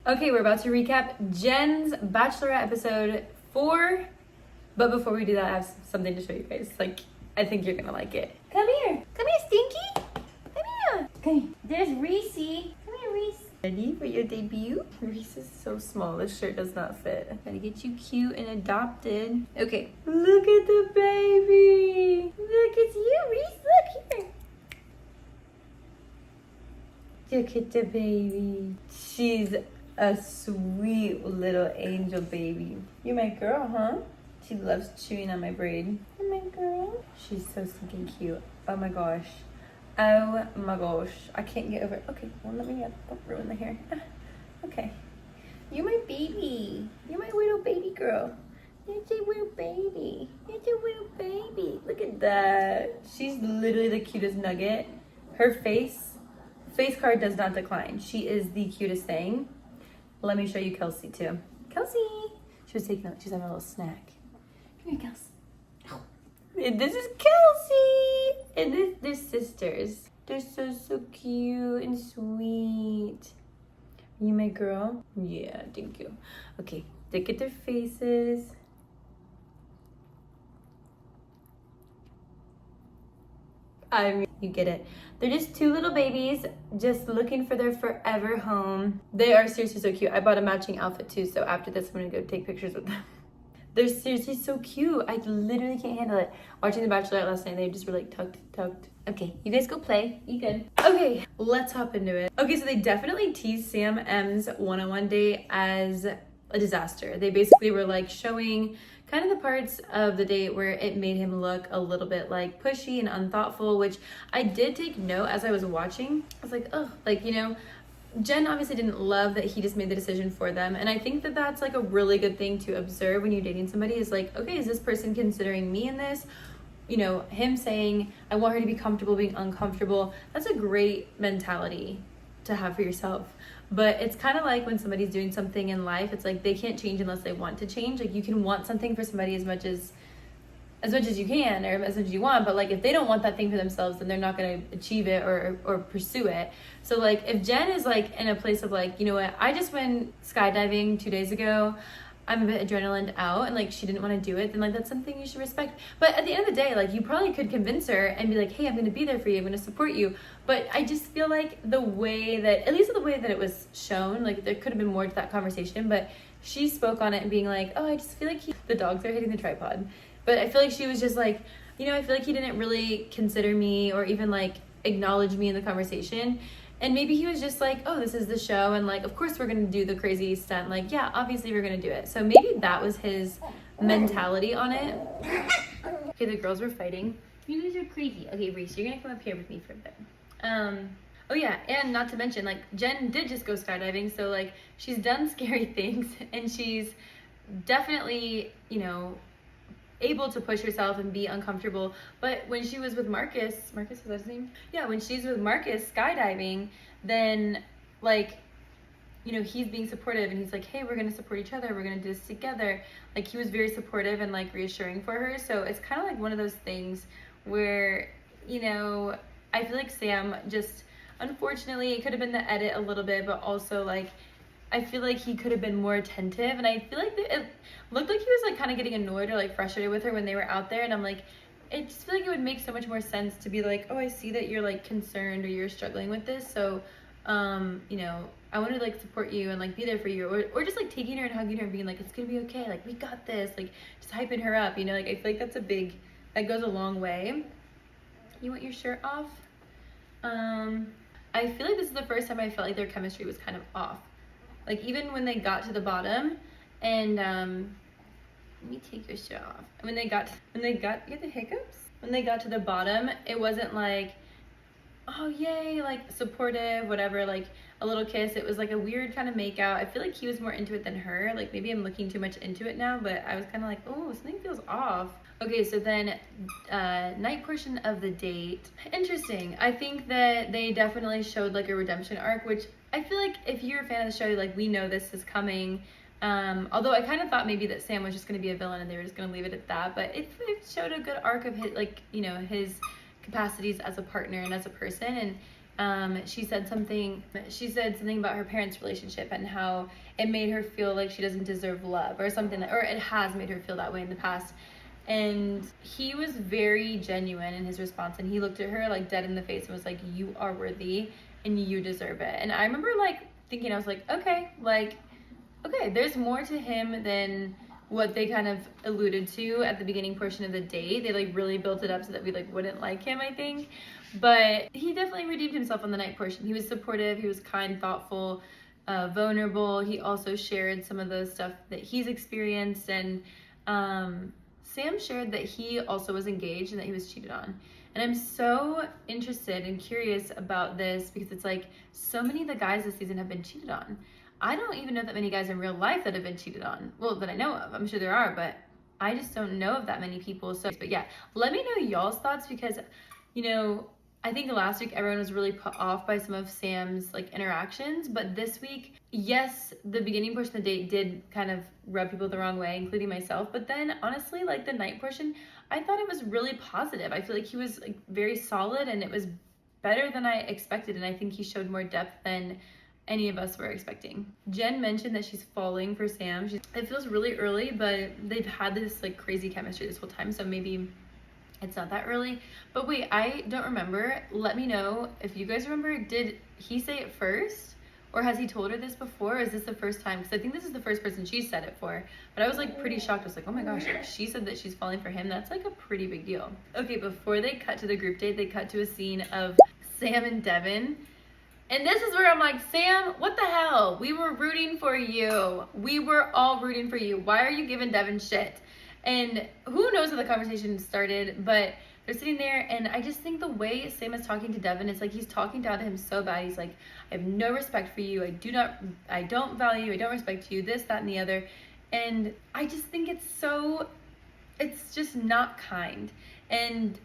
Okay, we're about to recap Jenn's Bachelorette episode 4. But before we do that, I have something to show you guys. Like, I think you're gonna like it. Come here. Come here, Stinky. Come here. Okay, there's Reese. Come here, Reese. Ready for your debut? Reese is so small. This shirt does not fit. Gotta get you cute and adopted. Okay. Look at the baby. Look, it's you, Reese. Look here. Look at the baby. She's a sweet little angel baby. You're my girl, huh? She loves chewing on my braid. You're my girl. She's so stinking cute. Oh my gosh. Oh my gosh. I can't get over it. Okay, well, let me don't ruin the hair. Okay. You're my baby. You're my little baby girl. You're a little baby. You're a little baby. Look at that. She's literally the cutest nugget. Her face card does not decline. She is the cutest thing. Let me show you Kelsey too. Kelsey! She was taking she's having a little snack. Come here, Kelsey. Oh. And this is Kelsey! And they're sisters. They're so cute and sweet. You my girl? Yeah, thank you. Okay, look at their faces. I mean, you get it. They're just two little babies just looking for their forever home. They are seriously so cute. I bought a matching outfit too, so after this I'm gonna go take pictures with them. They're seriously so cute. I literally can't handle it. Watching The Bachelorette last night, they just were like tucked. Okay, you guys go play. You good. Okay, let's hop into it. Okay, so they definitely teased Sam M's one-on-one date as a disaster. They basically were like showing kind of the parts of the date where it made him look a little bit like pushy and unthoughtful, which I did take note as I was watching. I was like, oh, like, you know, Jenn obviously didn't love that he just made the decision for them. And I think that that's like a really good thing to observe when you're dating somebody is like, okay, is this person considering me in this? You know, him saying, I want her to be comfortable being uncomfortable. That's a great mentality to have for yourself. But it's kind of like when somebody's doing something in life, it's like they can't change unless they want to change. Like you can want something for somebody as much as you can or as much as you want, but like if they don't want that thing for themselves, then they're not going to achieve it or pursue it. So like if Jenn is like in a place of like, you know what, I just went skydiving 2 days ago, I'm a bit adrenaline out, and like she didn't want to do it, then like that's something you should respect. But at the end of the day, like you probably could convince her and be like, hey, I'm going to be there for you, I'm going to support you. But I just feel like the way that, at least the way that it was shown, like there could have been more to that conversation, but she spoke on it and being like, oh, I just feel like the dogs are hitting the tripod. But I feel like she was just like, you know, I feel like he didn't really consider me or even like acknowledge me in the conversation. And maybe he was just like, oh, this is the show. And like, of course we're going to do the crazy stunt. Like, yeah, obviously we're going to do it. So maybe that was his mentality on it. Okay, the girls were fighting. You guys are crazy. Okay, Reese, you're going to come up here with me for a bit. Oh yeah, and not to mention, like, Jenn did just go skydiving. So like, she's done scary things and she's definitely, you know, able to push herself and be uncomfortable. But when she was with Marcus is that his name? Yeah, when she's with Marcus skydiving, then like, you know, he's being supportive and he's like, hey, we're gonna support each other, we're gonna do this together. Like he was very supportive and like reassuring for her. So it's kind of like one of those things where, you know, I feel like Sam just, unfortunately, it could have been the edit a little bit, but also like I feel like he could have been more attentive, and I feel like it looked like he was like kind of getting annoyed or like frustrated with her when they were out there, and I'm like, I just feel like it would make so much more sense to be like, oh, I see that you're like concerned or you're struggling with this, so you know, I want to like support you and like be there for you, or just like taking her and hugging her and being like, it's gonna be okay, like we got this, like just hyping her up, you know, like I feel like that goes a long way. You want your shirt off? I feel like this is the first time I felt like their chemistry was kind of off. Like even when they got to the bottom, and let me take your shirt off. When they got, you have the hiccups? When they got to the bottom, it wasn't like, oh yay, like supportive, whatever, like a little kiss. It was like a weird kind of make out. I feel like he was more into it than her. Like maybe I'm looking too much into it now, but I was kind of like, oh, something feels off. Okay, so then night portion of the date. Interesting. I think that they definitely showed like a redemption arc, which I feel like if you're a fan of the show, like we know this is coming. Although I kind of thought maybe that Sam was just going to be a villain and they were just going to leave it at that. But it showed a good arc of his, like, you know, his capacities as a partner and as a person. she said something about her parents' relationship and how it made her feel like she doesn't deserve love or something, or it has made her feel that way in the past. And he was very genuine in his response, and he looked at her like dead in the face and was like, you are worthy and you deserve it. And I remember like thinking, I was like, okay, there's more to him than what they kind of alluded to at the beginning portion of the date. They like really built it up so that we like wouldn't like him, I think. But he definitely redeemed himself on the night portion. He was supportive, he was kind, thoughtful, vulnerable. He also shared some of the stuff that he's experienced, and Sam shared that he also was engaged and that he was cheated on. And I'm so interested and curious about this because it's like so many of the guys this season have been cheated on. I don't even know that many guys in real life that have been cheated on. Well, that I know of. I'm sure there are, but I just don't know of that many people. So, but yeah, let me know y'all's thoughts because, you know, I think last week everyone was really put off by some of Sam's like interactions, but this week, yes, the beginning portion of the date did kind of rub people the wrong way, including myself. But then honestly, like the night portion, I thought it was really positive. I feel like he was like very solid and it was better than I expected. And I think he showed more depth than any of us were expecting. Jenn mentioned that she's falling for Sam. It feels really early, but they've had this like crazy chemistry this whole time. So maybe it's not that early. But wait, I don't remember. Let me know if you guys remember. Did he say it first? Or has he told her this before? Or is this the first time? Because I think this is the first person she said it for. But I was like pretty shocked. I was like, oh my gosh, like, she said that she's falling for him. That's like a pretty big deal. Okay, before they cut to the group date, they cut to a scene of Sam and Devin. And this is where I'm like, Sam, what the hell? We were rooting for you. We were all rooting for you. Why are you giving Devin shit? And who knows how the conversation started, but they're sitting there, and I just think the way Sam is talking to Devin, it's like he's talking down to him so bad. He's like, I have no respect for you. I don't value you. I don't respect you, this, that, and the other. And I just think it's just not kind. And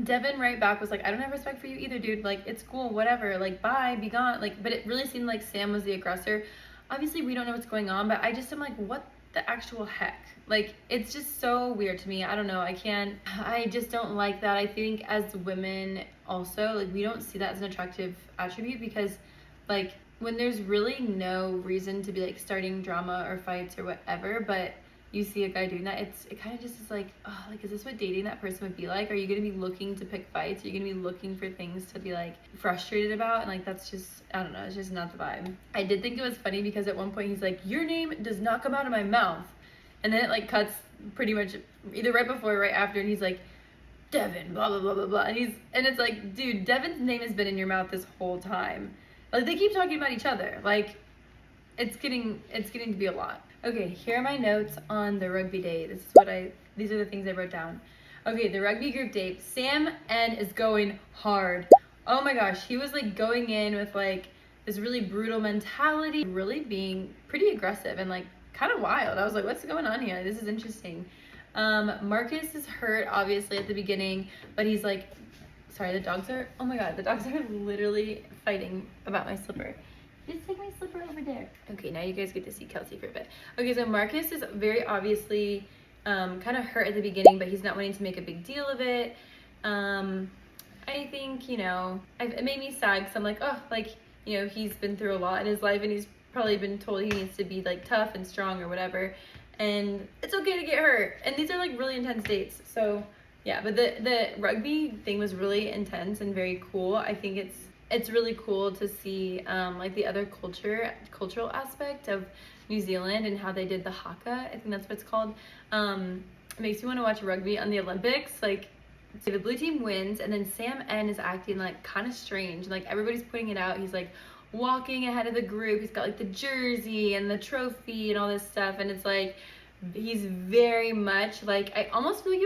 Devin right back was like, I don't have respect for you either, dude. Like, it's cool, whatever. Like, bye, be gone. Like, but it really seemed like Sam was the aggressor. Obviously, we don't know what's going on, but I just am like, what the actual heck? Like, it's just so weird to me. I don't know. I just don't like that. I think as women also, like, we don't see that as an attractive attribute because, like, when there's really no reason to be, like, starting drama or fights or whatever, but you see a guy doing that, it kind of just is like, oh, like, is this what dating that person would be like? Are you going to be looking to pick fights? Are you going to be looking for things to be, like, frustrated about? And, like, that's just, I don't know, it's just not the vibe. I did think it was funny because at one point he's like, your name does not come out of my mouth. And then it, like, cuts pretty much either right before or right after, and he's like, Devin, blah, blah, blah, blah, blah. And it's like, dude, Devin's name has been in your mouth this whole time. Like, they keep talking about each other. Like, it's getting to be a lot. Okay, here are my notes on the rugby date. These are the things I wrote down. Okay, the rugby group date. Sam N is going hard. Oh my gosh, he was like going in with like this really brutal mentality, really being pretty aggressive and like kind of wild. I was like, what's going on here? This is interesting. Marcus is hurt obviously at the beginning, but he's like, sorry, the dogs are literally fighting about my slipper. Just take my slipper over there. Okay, now you guys get to see Kelsey for a bit. Okay, so Marcus is very obviously kind of hurt at the beginning, but he's not wanting to make a big deal of it. I think, you know, it made me sad because I'm like, oh, like, you know, he's been through a lot in his life and he's probably been told he needs to be like tough and strong or whatever. And it's okay to get hurt. And these are like really intense dates. So yeah, but the rugby thing was really intense and very cool. I think it's really cool to see like the other cultural aspect of New Zealand and how they did the haka. I think that's what it's called. It makes me want to watch rugby on the Olympics. Like, so the blue team wins, and then Sam N is acting like kind of strange. Like, everybody's putting it out. He's like walking ahead of the group. He's got like the jersey and the trophy and all this stuff, and it's like he's very much like, I almost feel like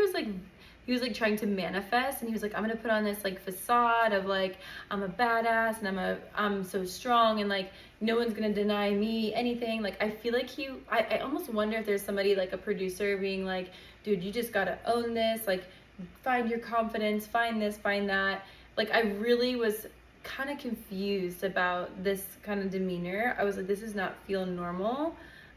he was like trying to manifest, and he was like, I'm gonna put on this like facade of like, I'm a badass and I'm so strong and like no one's gonna deny me anything. Like, I feel like I almost wonder if there's somebody like a producer being like, dude, you just gotta own this, like find your confidence, find this, find that. Like, I really was kind of confused about this kind of demeanor. I was like, this does not feel normal.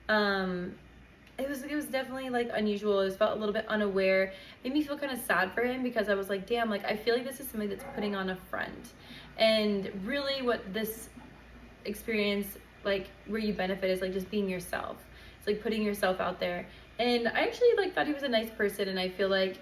It was definitely like unusual. It felt a little bit unaware. It made me feel kind of sad for him because I was like, damn, like I feel like this is somebody that's putting on a front. And really what this experience, like where you benefit, is like just being yourself. It's like putting yourself out there. And I actually like thought he was a nice person, and I feel like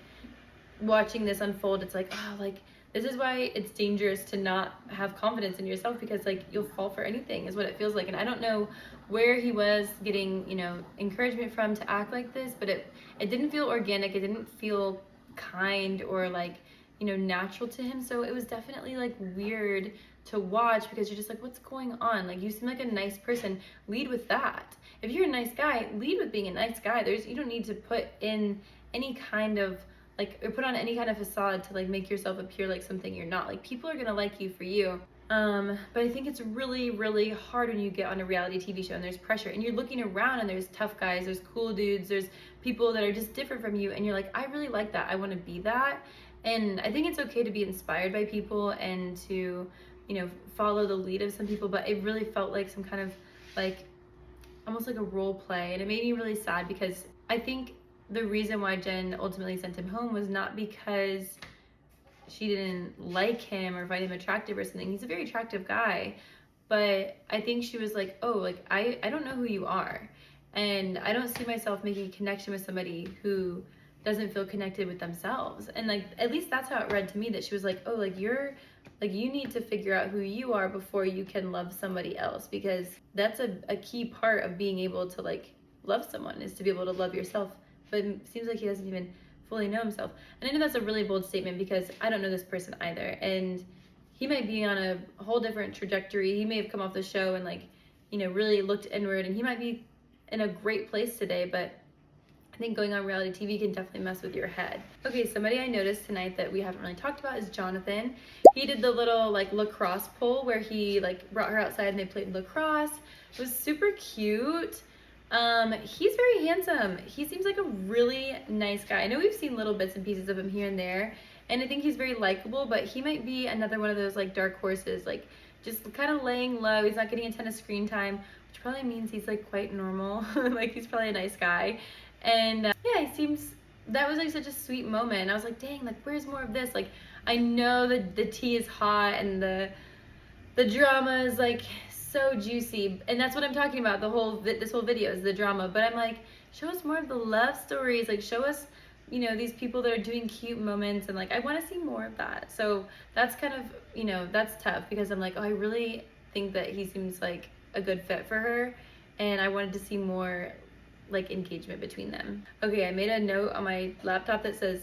watching this unfold, it's like, oh, like this is why it's dangerous to not have confidence in yourself, because like you'll fall for anything is what it feels like. And I don't know where he was getting, you know, encouragement from to act like this, but it didn't feel organic. It didn't feel kind or like, you know, natural to him. So it was definitely like weird to watch, because you're just like, what's going on? Like, you seem like a nice person. Lead with that. If you're a nice guy, lead with being a nice guy. You don't need to put in any kind of like, or put on any kind of facade to like make yourself appear like something you're not. Like, people are gonna like you for you. But I think it's really, really hard when you get on a reality TV show and there's pressure and you're looking around and there's tough guys, there's cool dudes, there's people that are just different from you, and you're like, I really like that. I want to be that. And I think it's okay to be inspired by people and to, you know, follow the lead of some people, but it really felt like some kind of like almost like a role play, and it made me really sad, because I think the reason why Jenn ultimately sent him home was not because she didn't like him or find him attractive or something. He's a very attractive guy, but I think she was like, oh, like I don't know who you are, and I don't see myself making a connection with somebody who doesn't feel connected with themselves. And like, at least that's how it read to me, that she was like, oh, like you're like, you need to figure out who you are before you can love somebody else, because that's a key part of being able to like love someone, is to be able to love yourself. But it seems like he doesn't even fully know himself. And I know that's a really bold statement, because I don't know this person either, and he might be on a whole different trajectory. He may have come off the show and like, you know, really looked inward, and he might be in a great place today, but I think going on reality TV can definitely mess with your head. Okay, somebody I noticed tonight that we haven't really talked about is Jonathan. He did the little like lacrosse poll where he like brought her outside and they played lacrosse. It was super cute. He's very handsome. He seems like a really nice guy. I know we've seen little bits and pieces of him here and there, and I think he's very likable, but he might be another one of those like dark horses, like just kind of laying low. He's not getting a ton of screen time, which probably means he's like quite normal. Like, he's probably a nice guy. And yeah, he seems, that was like such a sweet moment. And I was like, dang, like where's more of this? Like, I know that the tea is hot and the drama is like so juicy, and that's what I'm talking about. This whole video is the drama, but I'm like, show us more of the love stories. Like, show us, you know, these people that are doing cute moments, and like I want to see more of that. So that's kind of, you know, that's tough, because I'm like, oh, I really think that he seems like a good fit for her, and I wanted to see more like engagement between them. Okay, I made a note on my laptop that says,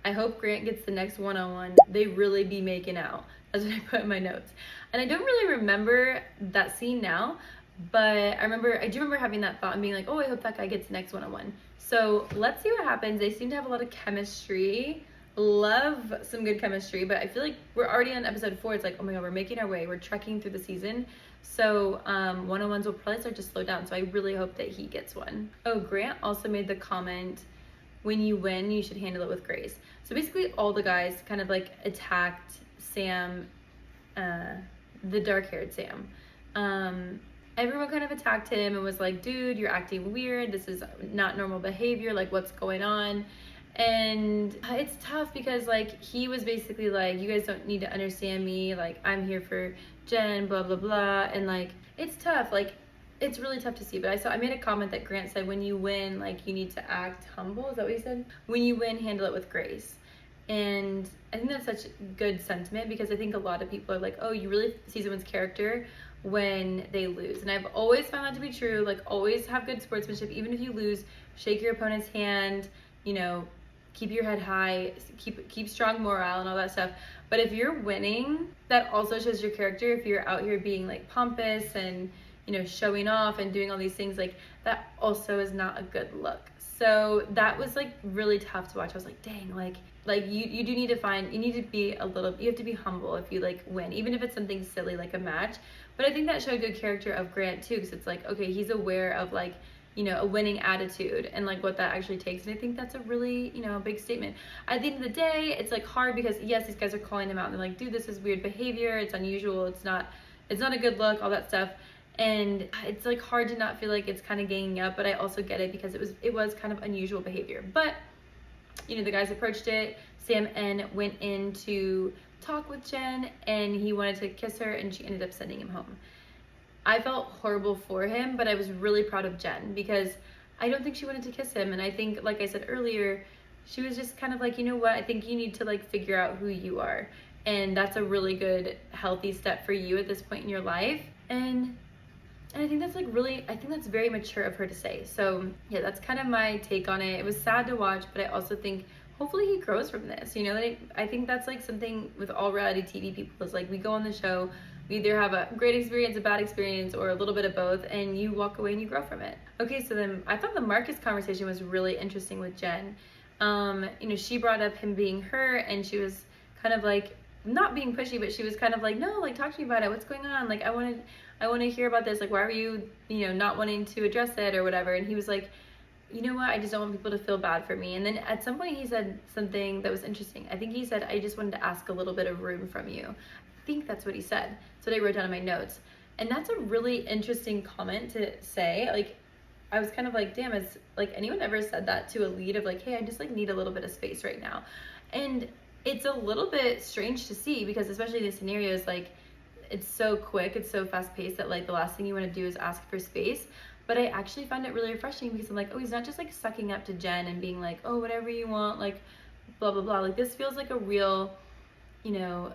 I hope Grant gets the next one-on-one. They really be making out. That's what I put in my notes. And I don't really remember that scene now, but I do remember having that thought and being like, oh, I hope that guy gets the next one-on-one. So let's see what happens. They seem to have a lot of chemistry. Love some good chemistry, but I feel like we're already on episode 4. It's like, oh my God, we're making our way. We're trekking through the season. So one-on-ones will probably start to slow down. So I really hope that he gets one. Oh, Grant also made the comment, when you win, you should handle it with grace. So basically all the guys kind of like attacked Sam, the dark-haired Sam. Everyone kind of attacked him and was like, dude, you're acting weird. This is not normal behavior. Like, what's going on? And it's tough, because like he was basically like, you guys don't need to understand me. Like, I'm here for Jenn, blah, blah, blah. And like, it's tough. Like, it's really tough to see. But I made a comment that Grant said, when you win, like, you need to act humble. Is that what he said? When you win, handle it with grace. And I think that's such good sentiment, because I think a lot of people are like, oh, you really see someone's character when they lose. And I've always found that to be true. Like, always have good sportsmanship. Even if you lose, shake your opponent's hand, you know, keep your head high, keep strong morale and all that stuff. But if you're winning, that also shows your character. If you're out here being like pompous and, you know, showing off and doing all these things, like, that also is not a good look. So that was like really tough to watch. I was like, dang, like you do need to you need to be you have to be humble if you like win, even if it's something silly like a match. But I think that showed good character of Grant too, because it's like, okay, he's aware of like, you know, a winning attitude and like what that actually takes. And I think that's a really, you know, big statement. At the end of the day, it's like hard, because yes, these guys are calling him out and they're like, dude, this is weird behavior, it's unusual, it's not a good look, all that stuff. And it's like hard to not feel like it's kind of ganging up, but I also get it, because it was kind of unusual behavior. But, you know, the guys approached it. Sam N went into talk with Jenn, and he wanted to kiss her, and she ended up sending him home. I felt horrible for him, but I was really proud of Jenn because I don't think she wanted to kiss him. And I think, like I said earlier, she was just kind of like, you know what, I think you need to like figure out who you are. And that's a really good, healthy step for you at this point in your life. And I think that's like really, I think that's very mature of her to say. So yeah, that's kind of my take on it. It was sad to watch, but I also think hopefully he grows from this. You know, I think that's like something with all reality TV people is like, we go on the show, we either have a great experience, a bad experience, or a little bit of both, and you walk away and you grow from it. Okay, so then I thought the Marcus conversation was really interesting with Jenn. You know, she brought up him being her, and she was kind of like, not being pushy, but she was kind of like, no, like, talk to me about it. What's going on? Like, I want to hear about this. Like, why are you, you know, not wanting to address it or whatever? And he was like, you know what? I just don't want people to feel bad for me. And then at some point he said something that was interesting. I think he said, I just wanted to ask a little bit of room from you. I think that's what he said. That's what I wrote down in my notes. And that's a really interesting comment to say. Like, I was kind of like, damn, has like anyone ever said that to a lead of like, hey, I just like need a little bit of space right now? And it's a little bit strange to see because especially in these scenarios, like, it's so quick, it's so fast paced that like the last thing you want to do is ask for space. But I actually found it really refreshing because I'm like, oh, he's not just like sucking up to Jenn and being like, oh, whatever you want, like blah, blah, blah. Like, this feels like a real, you know,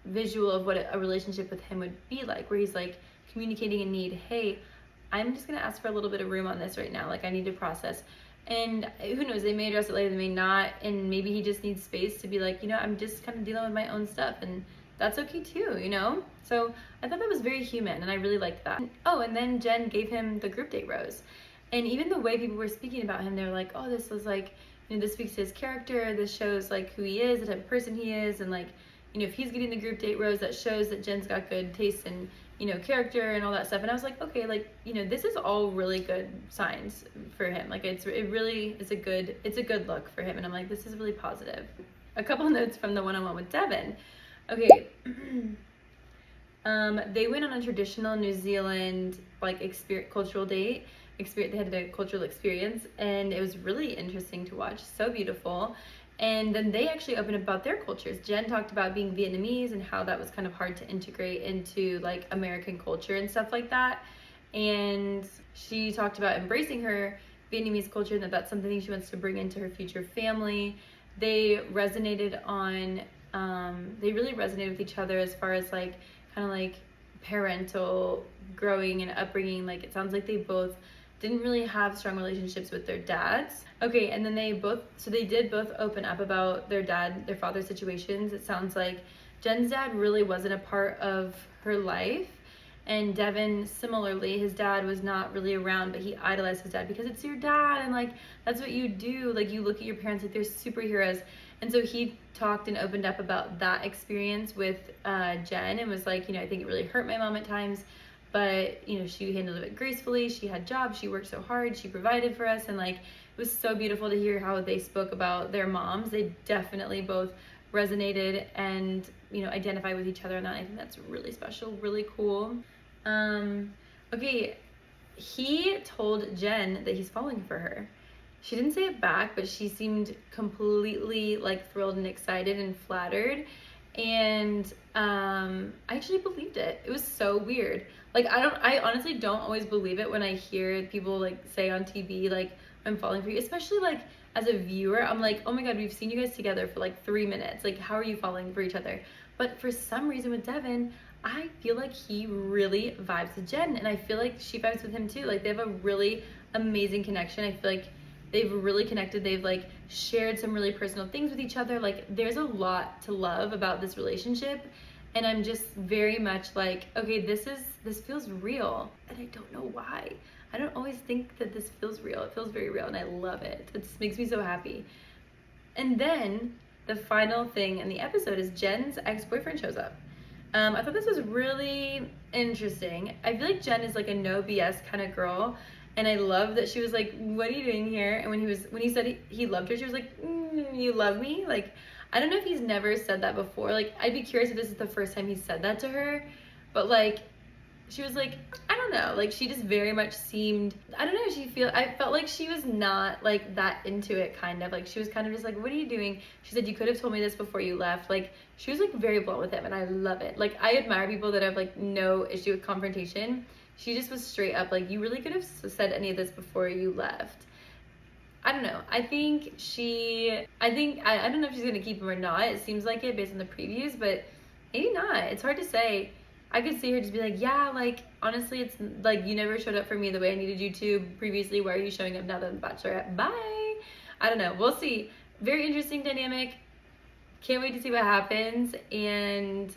visual of what a relationship with him would be like, where he's like communicating a need. Hey, I'm just going to ask for a little bit of room on this right now. Like, I need to process. And who knows, they may address it later, they may not. And maybe he just needs space to be like, you know, I'm just kind of dealing with my own stuff. And that's okay too, you know? So I thought that was very human, and I really liked that. Oh, and then Jenn gave him the group date rose. And even the way people were speaking about him, they were like, oh, this was like, you know, this speaks to his character, this shows like who he is, the type of person he is, and like, you know, if he's getting the group date rose, that shows that Jenn's got good taste and, you know, character and all that stuff. And I was like, okay, like, you know, this is all really good signs for him. Like, it really is a good look for him. And I'm like, this is really positive. A couple notes from the one-on-one with Devin. Okay, they went on a traditional New Zealand like cultural date. They had a cultural experience, and it was really interesting to watch. So beautiful. And then they actually opened about their cultures. Jenn talked about being Vietnamese and how that was kind of hard to integrate into like American culture and stuff like that. And she talked about embracing her Vietnamese culture and that that's something she wants to bring into her future family. They really resonated with each other as far as like kind of like parental growing and upbringing. Like, it sounds like they both didn't really have strong relationships with their dads. Okay, and then they did both open up about their father's situations. It sounds like Jenn's dad really wasn't a part of her life, and Devin, similarly, his dad was not really around, but he idolized his dad because it's your dad, and like, that's what you do. Like, you look at your parents like they're superheroes. And so he talked and opened up about that experience with Jenn and was like, you know, I think it really hurt my mom at times, but, you know, she handled it gracefully. She had jobs. She worked so hard. She provided for us. And like, it was so beautiful to hear how they spoke about their moms. They definitely both resonated and, you know, identify with each other. And I think that's really special, really cool. Okay, he told Jenn that he's falling for her. She didn't say it back, but she seemed completely like thrilled and excited and flattered. And I actually believed it. It was so weird. Like, I honestly don't always believe it when I hear people like say on TV, like, I'm falling for you, especially like as a viewer. I'm like, oh my God, we've seen you guys together for like 3 minutes. Like, how are you falling for each other? But for some reason with Devin, I feel like he really vibes with Jenn, and I feel like she vibes with him too. Like, they have a really amazing connection. I feel like they've really connected. They've like shared some really personal things with each other. Like, there's a lot to love about this relationship, and I'm just very much like, okay, this feels real, and I don't know why. I don't always think that this feels real. It feels very real, and I love it. It makes me so happy. And then the final thing in the episode is Jenn's ex-boyfriend shows up. I thought this was really interesting. I feel like Jenn is like a no BS kind of girl, and I love that she was like, what are you doing here? And when he said he loved her, she was like, you love me? Like, I don't know if he's never said that before. Like, I'd be curious if this is the first time he said that to her, but like, she was like, I don't know, like she just very much seemed, I don't know, I felt like she was not like that into it, kind of like she was kind of just like, what are you doing? She said, you could have told me this before you left. Like she was like very blunt with him, and I love it. Like I admire people that have like no issue with confrontation. She just was straight up like, you really could have said any of this before you left. I don't know. I don't know if she's gonna keep him or not. It seems like it based on the previews, but maybe not. It's hard to say. I could see her just be like, yeah, like honestly, it's like you never showed up for me the way I needed you to previously. Why are you showing up now that I'm Bachelorette? Bye. I don't know. We'll see. Very interesting dynamic. Can't wait to see what happens. And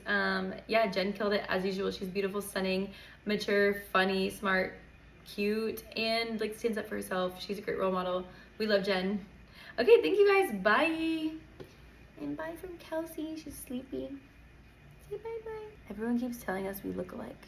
yeah, Jenn killed it as usual. She's beautiful, stunning, mature, funny, smart, cute, and like stands up for herself. She's a great role model. We love Jenn. Okay, thank you guys. Bye. And bye from Kelsey. She's sleepy. Say bye-bye. Everyone keeps telling us we look alike.